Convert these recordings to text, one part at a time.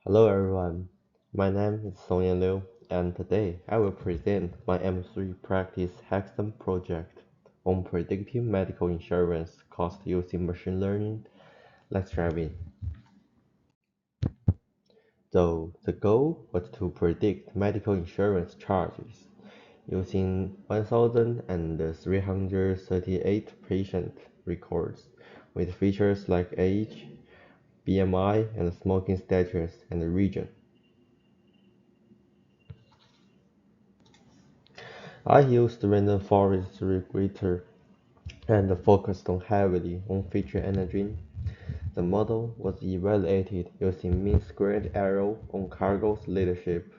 Hello everyone, my name is Songyan Liu, and today I will present my M3 practice hackathon project on predictive medical insurance cost using machine learning. Let's dive in. So the goal was to predict medical insurance charges using 1,338 patient records with features like age, BMI, and smoking status and region. I used random forest regulator and focused heavily on feature energy. The model was evaluated using mean squared error on cargo's leadership.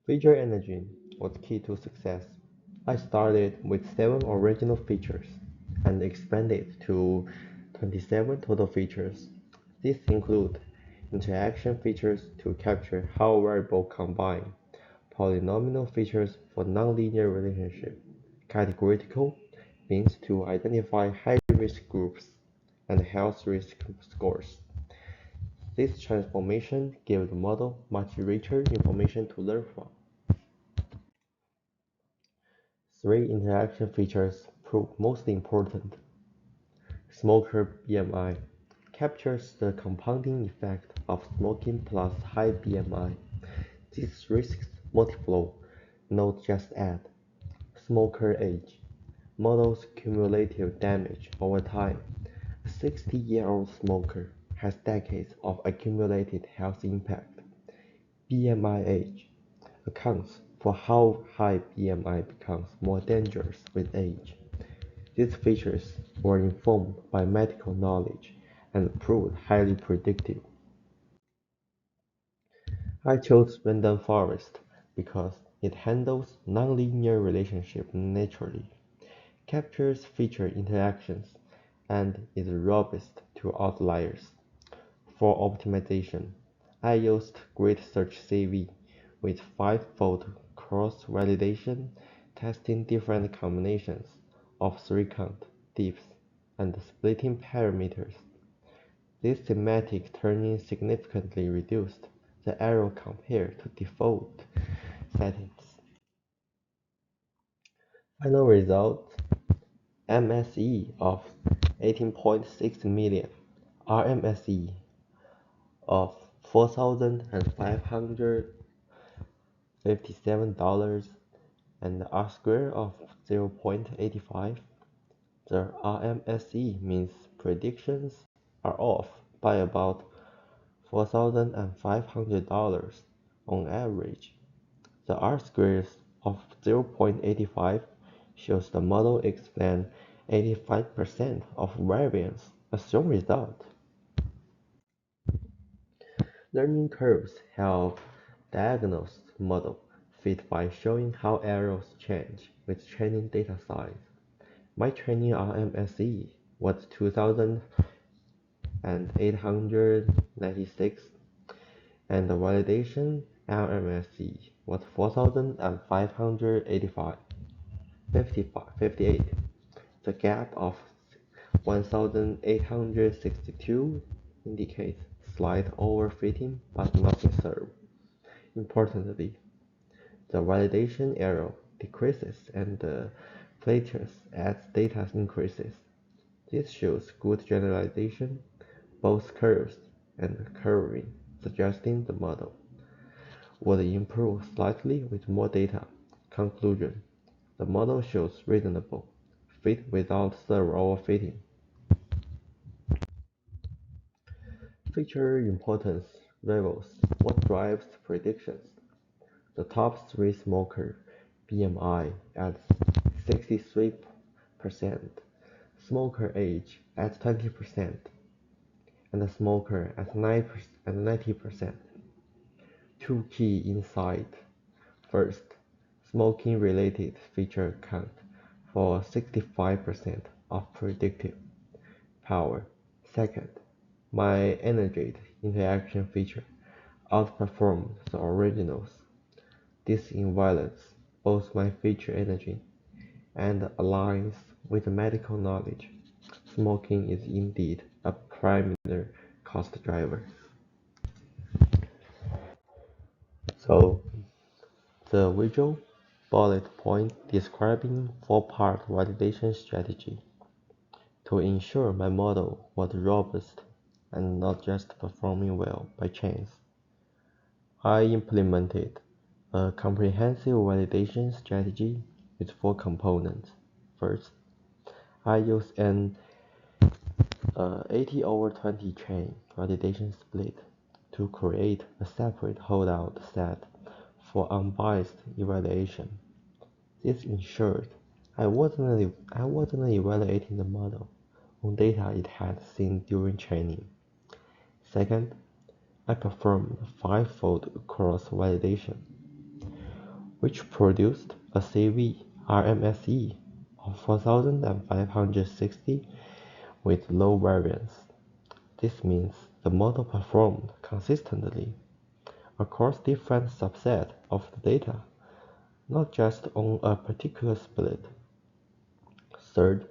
Feature energy was key to success. I started with 7 original features and expanded to 27 total features. These include interaction features to capture how variables combine, polynomial features for nonlinear relationship, categorical means to identify high-risk groups, and health risk scores. This transformation gave the model much richer information to learn from. 3 interaction features proved most important. Smoker BMI captures the compounding effect of smoking plus high BMI. These risks multiply, not just add. Smoker age models cumulative damage over time. A 60-year-old smoker has decades of accumulated health impact. BMI age accounts for how high BMI becomes more dangerous with age. These features were informed by medical knowledge and proved highly predictive. I chose random forest because it handles nonlinear relationships naturally, captures feature interactions, and is robust to outliers. For optimization, I used Grid Search CV with 5-fold cross-validation, testing different combinations of 3-count, diffs, and splitting parameters. This thematic turning significantly reduced the error compared to default settings. Final result: MSE of 18.6 million, RMSE of $4,557, and R-square of 0.85. The RMSE means predictions are off by about $4,500 on average. The R-squares of 0.85 shows the model explains 85% of variance, a strong result. Learning curves help diagnose the model fit by showing how errors change with training data size. My training RMSE was 2,896 and the validation RMSE was 4,585. 58. The gap of 1,862 indicates slight overfitting but nothing served. Importantly, the validation error decreases and the flattens as data increases. This shows good generalization, both curves and curving, suggesting the model would improve slightly with more data. Conclusion: the model shows reasonable fit without server overfitting. Feature importance levels: what drives predictions? The top 3 smoker BMI at 63%, smoker age at 20%, and the smoker at 90%. Two key insights. First, smoking-related features account for 65% of predictive power. Second, my energy interaction feature outperformed the originals. This invalidates both my feature energy and aligns with medical knowledge. Smoking is indeed a primary cost driver. So the visual bullet point describing four-part validation strategy to ensure my model was robust and not just performing well by chance. I implemented a comprehensive validation strategy with four components. First, I used an 80/20 chain validation split to create a separate holdout set for unbiased evaluation. This ensured I wasn't evaluating the model on data it had seen during training. Second, I performed five-fold cross-validation, which produced a CV RMSE of 4560 with low variance. This means the model performed consistently across different subsets of the data, not just on a particular split. Third,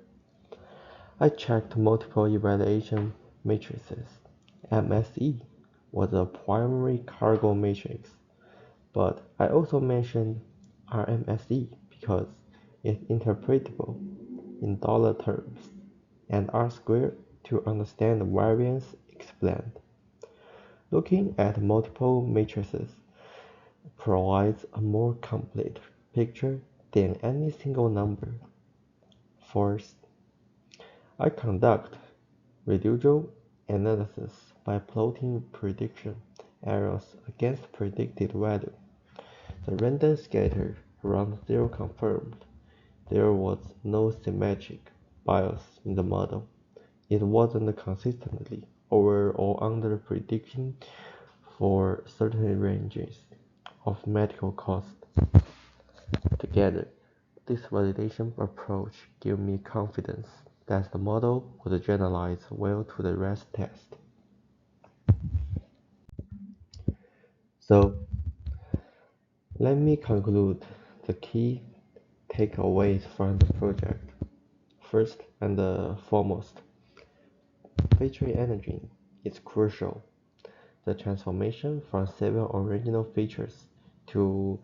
I checked multiple evaluation matrices. MSE was a primary cargo matrix, but I also mentioned RMSE because it's interpretable in dollar terms and R squared to understand the variance explained. Looking at multiple matrices provides a more complete picture than any single number. Fourth, I conduct residual analysis by plotting prediction errors against predicted value. The random scatter around zero confirmed there was no symmetric bias in the model. It wasn't consistently over or under predicting for certain ranges of medical costs. Together, this validation approach gave me confidence that the model would generalize well to the rest test. So, let me conclude the key takeaways from the project. First and foremost, feature engine is crucial. The transformation from 7 original features to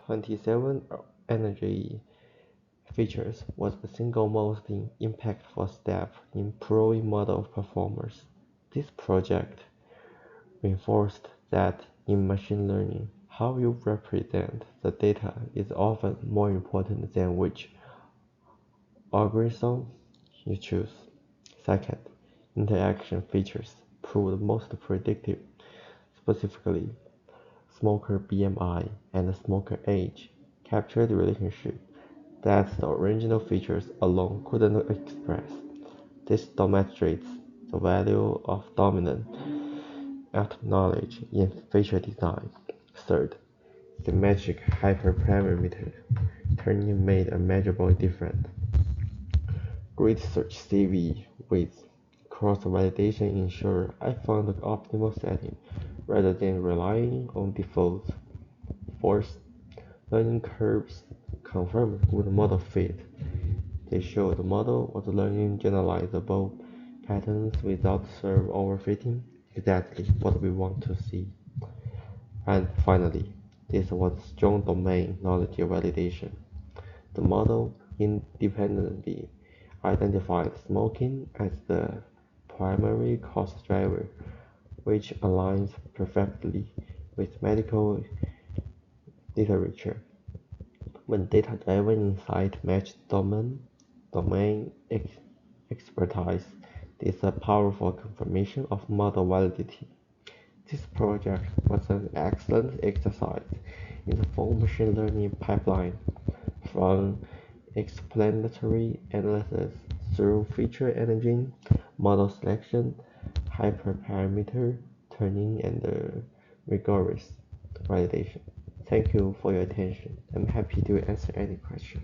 27 energy features was the single most impactful step in improving model performance. This project reinforced that in machine learning, how you represent the data is often more important than which algorithm you choose. Second, interaction features proved most predictive. Specifically, smoker BMI and smoker age captured relationship that the original features alone couldn't express. This demonstrates the value of dominant knowledge in feature design. Third, symmetric hyperparameter turning made a measurable difference. Grid search CV with cross-validation ensured I found the optimal setting rather than relying on defaults. Fourth, learning curves confirmed good model fit. They showed the model was learning generalizable patterns without serve overfitting, exactly what we want to see. And finally, this was strong domain knowledge validation. The model independently identified smoking as the primary cost driver, which aligns perfectly with medical literature. When data-driven insight match domain expertise, this is a powerful confirmation of model validity. This project was an excellent exercise in the full machine learning pipeline, from explanatory analysis through feature engine, model selection, hyperparameter tuning, and rigorous validation. Thank you for your attention. I'm happy to answer any question.